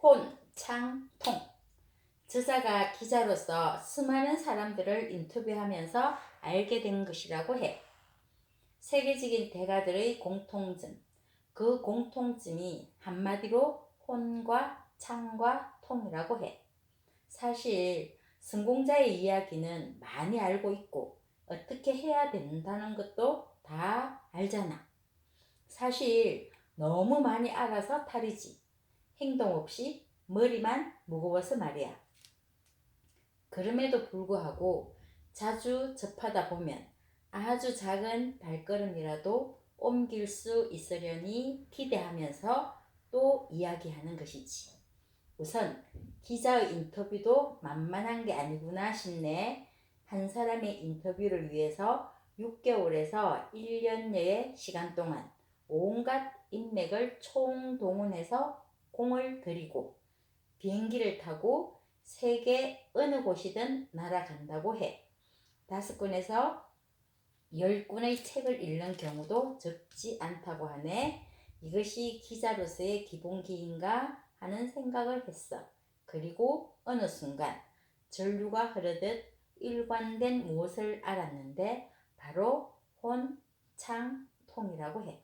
혼, 창, 통. 저자가 기자로서 수많은 사람들을 인터뷰하면서 알게 된 것이라고 해. 세계적인 대가들의 공통점, 그 공통점이 한마디로 혼과 창과 통이라고 해. 사실 성공자의 이야기는 많이 알고 있고 어떻게 해야 된다는 것도 다 알잖아. 사실 너무 많이 알아서 탈이지. 행동 없이 머리만 무거워서 말이야. 그럼에도 불구하고 자주 접하다 보면 아주 작은 발걸음이라도 옮길 수 있으려니 기대하면서 또 이야기하는 것이지. 우선 기자의 인터뷰도 만만한 게 아니구나 싶네. 한 사람의 인터뷰를 위해서 6개월에서 1년여의 시간 동안 온갖 인맥을 총동원해서 공을 들이고 비행기를 타고 세계 어느 곳이든 날아간다고 해. 5권에서 10권의 책을 읽는 경우도 적지 않다고 하네. 이것이 기자로서의 기본기인가 하는 생각을 했어. 그리고 어느 순간 전류가 흐르듯 일관된 무엇을 알았는데 바로 혼, 창, 통이라고 해.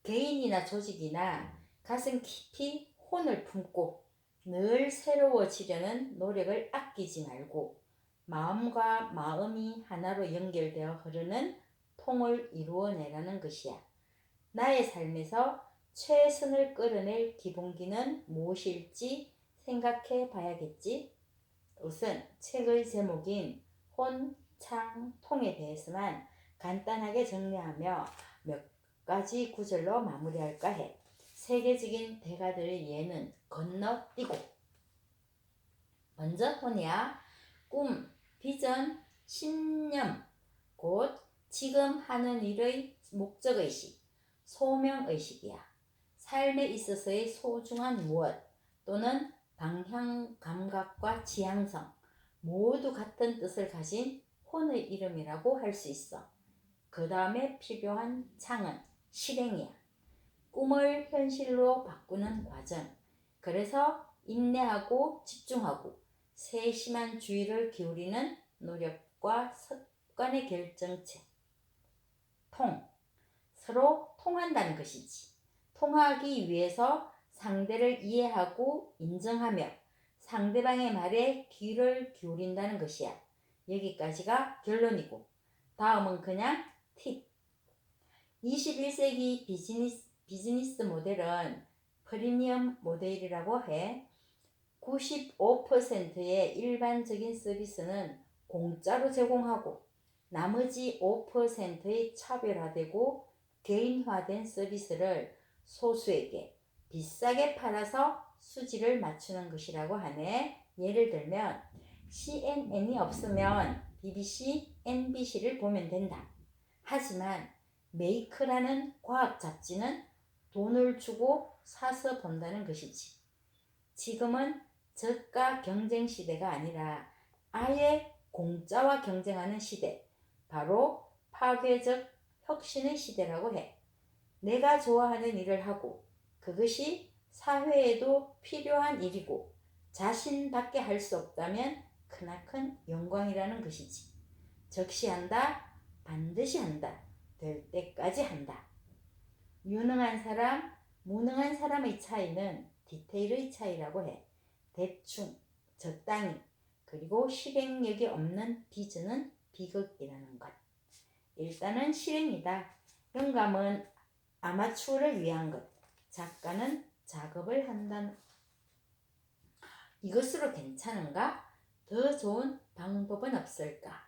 개인이나 조직이나 가슴 깊이 혼을 품고 늘 새로워지려는 노력을 아끼지 말고 마음과 마음이 하나로 연결되어 흐르는 통을 이루어내라는 것이야. 나의 삶에서 최선을 끌어낼 기본기는 무엇일지 생각해 봐야겠지. 우선 책의 제목인 혼, 창, 통에 대해서만 간단하게 정리하며 몇 가지 구절로 마무리할까 해. 세계적인 대가들의 예는 건너뛰고 먼저 혼이야. 꿈, 비전, 신념, 곧 지금 하는 일의 목적의식, 소명의식이야. 삶에 있어서의 소중한 무엇 또는 방향 감각과 지향성 모두 같은 뜻을 가진 혼의 이름이라고 할 수 있어. 그 다음에 필요한 창은 실행이야. 꿈을 현실로 바꾸는 과정. 그래서 인내하고 집중하고 세심한 주의를 기울이는 노력과 습관의 결정체. 통. 서로 통한다는 것이지. 통하기 위해서 상대를 이해하고 인정하며 상대방의 말에 귀를 기울인다는 것이야. 여기까지가 결론이고 다음은 그냥 팁. 21세기 비즈니스 모델은 프리미엄 모델이라고 해. 95%의 일반적인 서비스는 공짜로 제공하고 나머지 5%의 차별화되고 개인화된 서비스를 소수에게 비싸게 팔아서 수지를 맞추는 것이라고 하네. 예를 들면 CNN이 없으면 BBC, NBC를 보면 된다. 하지만 메이크라는 과학 잡지는 돈을 주고 사서 본다는 것이지. 지금은 저가 경쟁 시대가 아니라 아예 공짜와 경쟁하는 시대, 바로 파괴적 혁신의 시대라고 해. 내가 좋아하는 일을 하고 그것이 사회에도 필요한 일이고 자신밖에 할 수 없다면 크나큰 영광이라는 것이지. 적시한다, 반드시 한다, 될 때까지 한다. 유능한 사람, 무능한 사람의 차이는 디테일의 차이라고 해. 대충, 적당히, 그리고 실행력이 없는 비전은 비극이라는 것. 일단은 실행이다. 영감은 아마추어를 위한 것. 작가는 작업을 한다는. 이것으로 괜찮은가? 더 좋은 방법은 없을까?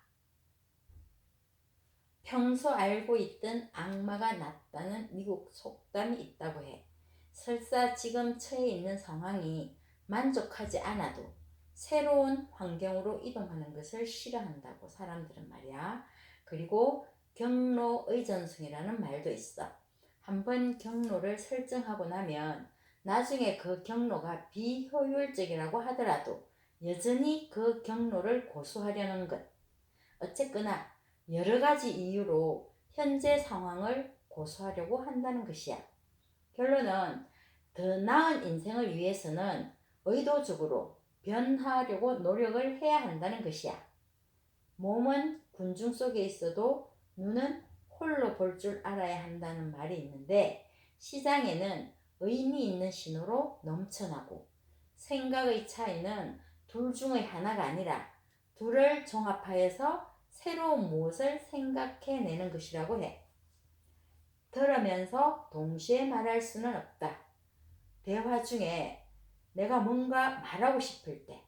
평소 알고 있던 악마가 낫다는 미국 속담이 있다고 해. 설사 지금 처해 있는 상황이 만족하지 않아도 새로운 환경으로 이동하는 것을 싫어한다고 사람들은 말이야. 그리고 경로의 전승이라는 말도 있어. 한번 경로를 설정하고 나면 나중에 그 경로가 비효율적이라고 하더라도 여전히 그 경로를 고수하려는 것. 어쨌거나 여러 가지 이유로 현재 상황을 고수하려고 한다는 것이야. 결론은 더 나은 인생을 위해서는 의도적으로 변화하려고 노력을 해야 한다는 것이야. 몸은 군중 속에 있어도 눈은 홀로 볼 줄 알아야 한다는 말이 있는데, 시장에는 의미 있는 신호로 넘쳐나고, 생각의 차이는 둘 중의 하나가 아니라 둘을 종합하여서 새로운 무엇을 생각해내는 것이라고 해. 들으면서 동시에 말할 수는 없다. 대화 중에 내가 뭔가 말하고 싶을 때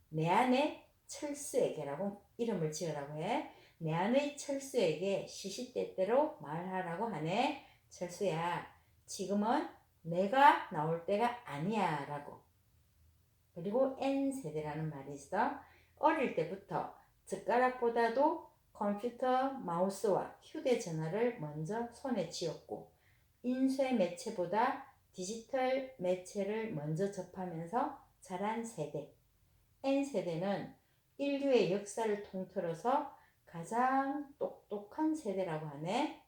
내 안에 철수에게라고 이름을 지으라고 해. 내 안의 철수에게 시시때때로 말하라고 하네. 철수야, 지금은 내가 나올 때가 아니야 라고. 그리고 N세대라는 말이 있어. 어릴 때부터 젓가락보다도 컴퓨터 마우스와 휴대전화를 먼저 손에 쥐었고, 인쇄 매체보다 디지털 매체를 먼저 접하면서 자란 세대. N세대는 인류의 역사를 통틀어서 가장 똑똑한 세대라고 하네.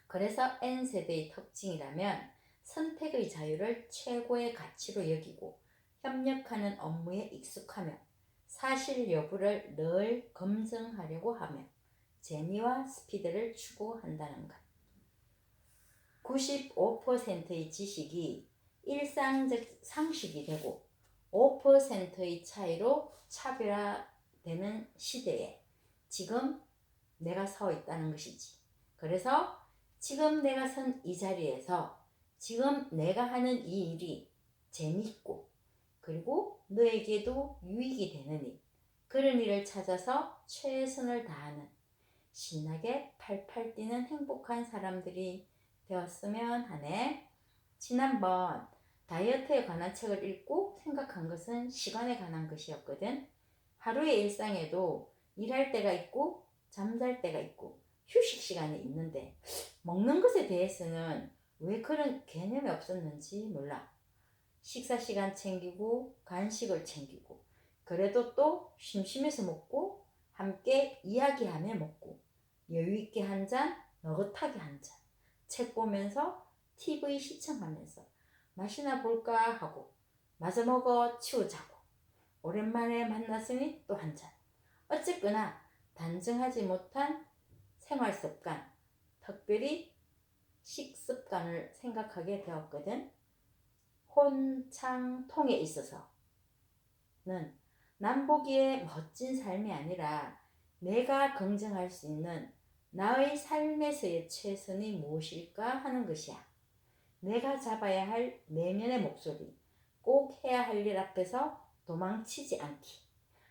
그래서 N세대의 특징이라면 선택의 자유를 최고의 가치로 여기고, 협력하는 업무에 익숙하며, 사실 여부를 늘 검증하려고 하며, 재미와 스피드를 추구한다는 것. 95%의 지식이 일상적 상식이 되고 5%의 차이로 차별화되는 시대에 지금 내가 서 있다는 것이지. 그래서 지금 내가 선 이 자리에서 지금 내가 하는 이 일이 재밌고, 그리고 너에게도 유익이 되는 일, 그런 일을 찾아서 최선을 다하는, 신나게 팔팔 뛰는 행복한 사람들이 되었으면 하네. 지난번 다이어트에 관한 책을 읽고 생각한 것은 시간에 관한 것이었거든. 하루의 일상에도 일할 때가 있고 잠잘 때가 있고 휴식 시간이 있는데, 먹는 것에 대해서는 왜 그런 개념이 없었는지 몰라. 식사 시간 챙기고 간식을 챙기고, 그래도 또 심심해서 먹고, 함께 이야기하며 먹고, 여유있게 한 잔, 느긋하게 한 잔, 책 보면서 TV 시청하면서 맛이나 볼까 하고, 마저 먹어 치우자고, 오랜만에 만났으니 또 한 잔. 어쨌거나 단정하지 못한 생활 습관, 특별히 식습관을 생각하게 되었거든. 혼창통에 있어서는 남보기에 멋진 삶이 아니라 내가 긍정할 수 있는 나의 삶에서의 최선이 무엇일까 하는 것이야. 내가 잡아야 할 내면의 목소리, 꼭 해야 할 일 앞에서 도망치지 않기.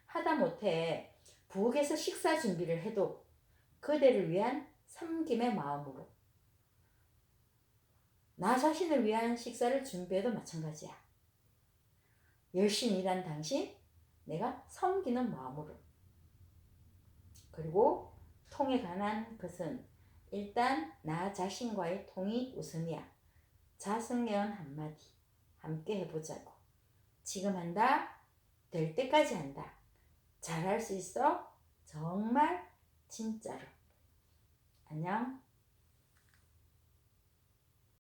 하다못해 부엌에서 식사 준비를 해도 그대를 위한 섬김의 마음으로, 나 자신을 위한 식사를 준비해도 마찬가지야. 열심히 일한 당신, 내가 섬기는 마음으로. 그리고 통에 관한 것은 일단 나 자신과의 통이 우선이야. 자성애언 한마디 함께 해보자고. 지금 한다, 될 때까지 한다, 잘할 수 있어, 정말 진짜로. 안녕.